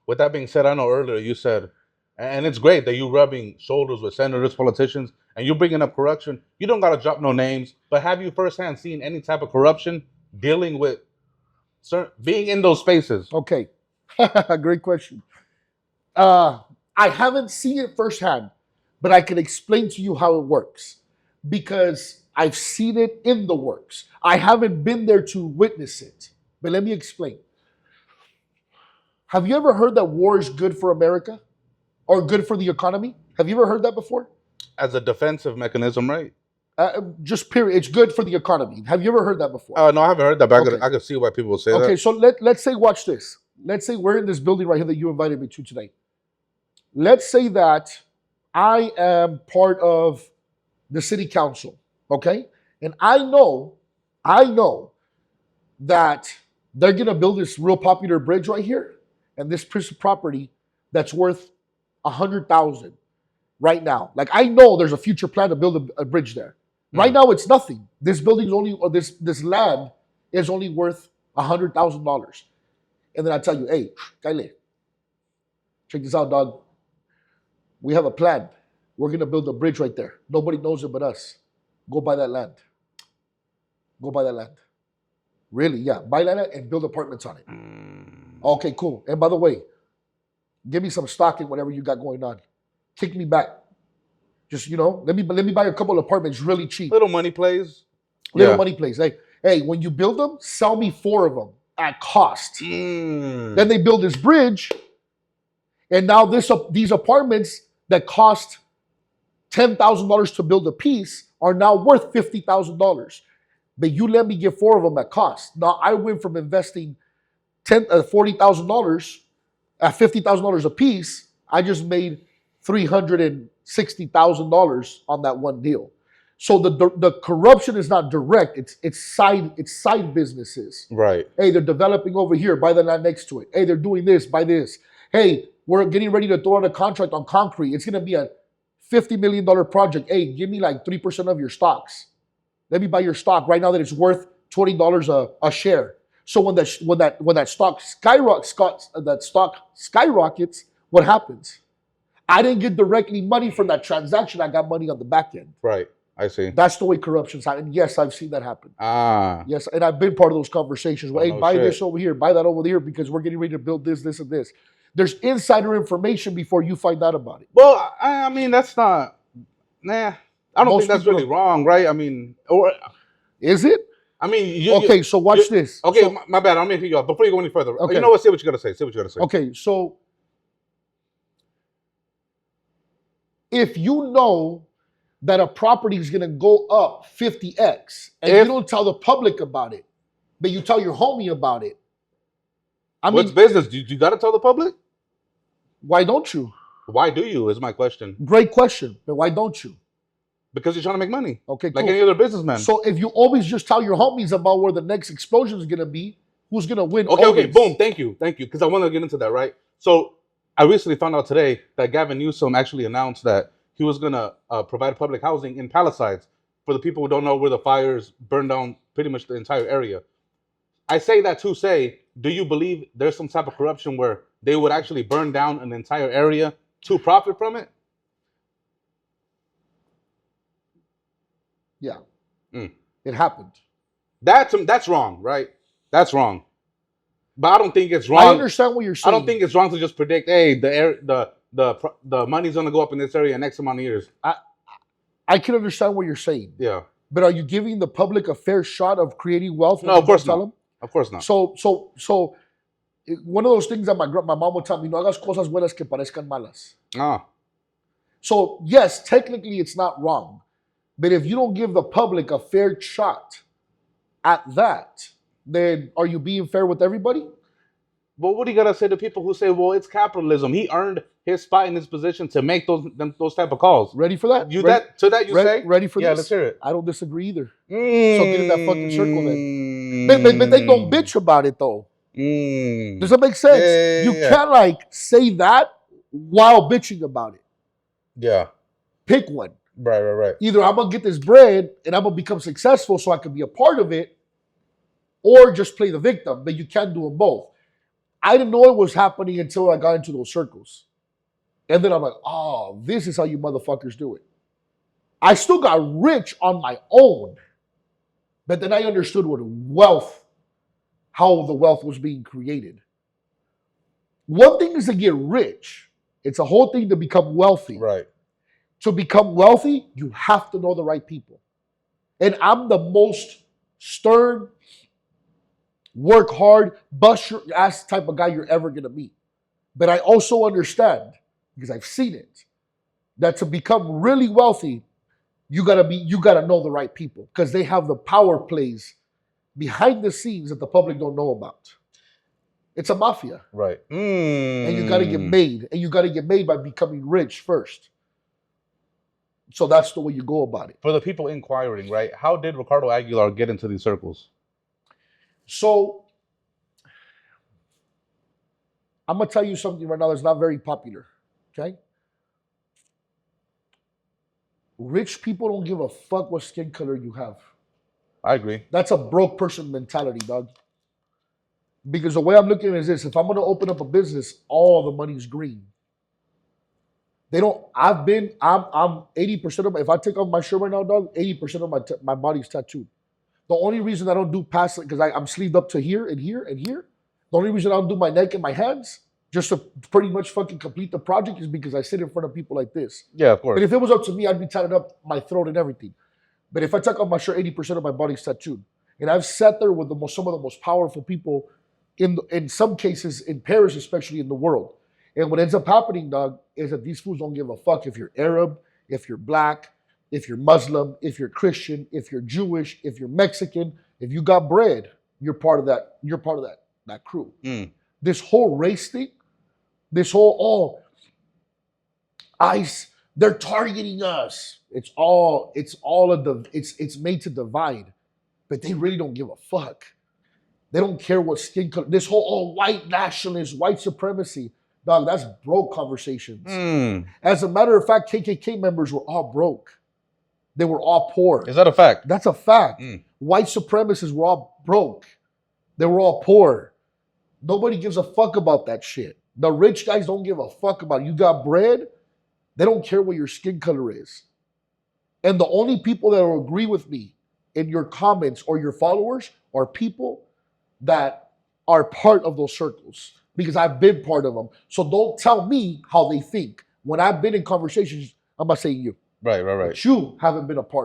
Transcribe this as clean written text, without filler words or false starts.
with that being said, I know earlier you said, and it's great that you rubbing shoulders with senators, politicians, and you bringing up corruption. You don't gotta drop no names, but have you firsthand seen any type of corruption dealing with being in those spaces? Okay, great question. Uh, I haven't seen it firsthand, but I can explain to you how it works because I've seen it in the works. I haven't been there to witness it, but let me explain. Have you ever heard that war is good for America or good for the economy? Have you ever heard that before? As a defensive mechanism, right? Just period. It's good for the economy. Have you ever heard that before? No, I haven't heard that, but Okay. I can see why people would say that. Okay, so let's say, watch this. Let's say we're in this building right here that you invited me to today. Let's say that I am part of the city council, okay? And I know that they're gonna build this real popular bridge right here, and this piece of property that's worth 100,000 right now. Like I know there's a future plan to build a bridge there. Right now it's nothing. This building's only, or this land is only worth $100,000. And then I tell you, hey, Kyle, check this out, dog. We have a plan. We're gonna build a bridge right there. Nobody knows it but us. Go buy that land. Go buy that land. Really? Yeah. Buy that land and build apartments on it. Okay, cool. And by the way, give me some stock in whatever you got going on. Kick me back. Just, let me buy a couple of apartments really cheap. Little money plays. Little money plays. Hey, when you build them, sell me 4 of them at cost. Then they build this bridge, and now these apartments that cost $10,000 to build a piece are now worth $50,000. But you let me get 4 of them at cost. Now I went from investing $40,000 at $50,000 a piece. I just made $360,000 on that one deal. So the corruption is not direct. It's side businesses. Right. Hey, they're developing over here. Buy the land next to it. Hey, they're doing this. Buy this. Hey, we're getting ready to throw out a contract on concrete. It's going to be a $50 million project. Hey, give me like 3% of your stocks. Let me buy your stock right now that it's worth $20 a share. So when that stock skyrockets, what happens? I didn't get directly money from that transaction. I got money on the back end. Right. I see. That's the way corruption's happening. Yes, I've seen that happen. Yes, and I've been part of those conversations. Well, hey, buy this over here, buy that over there, because we're getting ready to build this, this, and this. There's insider information before you find out about it. Well, I mean, that's not. I don't think that's really wrong, right? I mean, or is it? I mean, okay. So watch this. Okay, so, my bad. I'm making you off. Before you go any further, okay. You know what? Say what you gotta say. Okay, so if you know that a property is going to go up 50x, and you don't tell the public about it, but you tell your homie about it. What's business? Do you got to tell the public? Why don't you? Why do you, is my question. Great question, but why don't you? Because you're trying to make money. Okay, like any other businessman. So if you always just tell your homies about where the next explosion is going to be, who's going to win? Okay, boom, thank you. Because I want to get into that, right? So I recently found out today that Gavin Newsom actually announced that he was going to provide public housing in Palisades for the people who don't know, where the fires burned down pretty much the entire area. I say that to say, do you believe there's some type of corruption where they would actually burn down an entire area to profit from it? Yeah. It happened. That's wrong, right? That's wrong. But I don't think it's wrong. I understand what you're saying. I don't think it's wrong to just predict, hey, the money's going to go up in this area in X amount of years. I can understand what you're saying. Yeah. But are you giving the public a fair shot of creating wealth? No, of course not. Of course not. So one of those things that my mom would tell me, no hagas cosas buenas que parezcan malas. So yes, technically it's not wrong. But if you don't give the public a fair shot at that, then are you being fair with everybody? But what do you gotta say to people who say, "Well, it's capitalism. He earned his spot in his position to make those type of calls." Ready for that? Say? Ready for this? Yeah, let's hear it. I don't disagree either. So get in that fucking circle then. But they don't bitch about it though. Does that make sense? You can't say that while bitching about it. Yeah. Pick one. Right. Either I'm gonna get this bread and I'm gonna become successful so I can be a part of it, or just play the victim. But you can't do them both. I didn't know it was happening until I got into those circles. And then I'm like, oh, this is how you motherfuckers do it. I still got rich on my own. But then I understood what wealth, how the wealth was being created. One thing is to get rich. It's a whole thing to become wealthy. Right. To become wealthy, you have to know the right people. And I'm the most stern, work hard, bust your ass type of guy you're ever going to meet. But I also understand, because I've seen it, that to become really wealthy, you gotta know the right people, because they have the power plays behind the scenes that the public don't know about. It's a mafia. Right. And you gotta get made. And you gotta get made by becoming rich first. So that's the way you go about it. For the people inquiring, right? How did Ricardo Aguilar get into these circles? So I'm gonna tell you something right now that's not very popular. Okay? Rich people don't give a fuck what skin color you have. I agree. That's a broke person mentality, dog. Because the way I'm looking at it is this: if I'm gonna open up a business, all the money's green. They don't. I'm 80% of my. If I take off my shirt right now, dog, 80% of my body's tattooed. The only reason I don't do past because I'm sleeved up to here and here and here. The only reason I don't do my neck and my hands, just to pretty much fucking complete the project, is because I sit in front of people like this. Yeah, of course. But if it was up to me, I'd be tatted up my throat and everything. But if I take off my shirt, 80% of my body's tattooed. And I've sat there with some of the most powerful people in some cases in Paris, especially in the world. And what ends up happening, dog, is that these fools don't give a fuck if you're Arab, if you're black, if you're Muslim, if you're Christian, if you're Jewish, if you're Mexican. If you got bread, you're part of that. You're part of that crew. This whole race thing, this whole ICE, they're targeting us. It's made to divide, but they really don't give a fuck. They don't care what skin color. This whole white nationalist, white supremacy, dog, that's broke conversations. As a matter of fact, KKK members were all broke. They were all poor. Is that a fact? That's a fact. White supremacists were all broke. They were all poor. Nobody gives a fuck about that shit. The rich guys don't give a fuck about it. You got bread, they don't care what your skin color is. And the only people that will agree with me in your comments or your followers are people that are part of those circles, because I've been part of them. So don't tell me how they think. When I've been in conversations, I'm not saying you. Right. But you haven't been a part.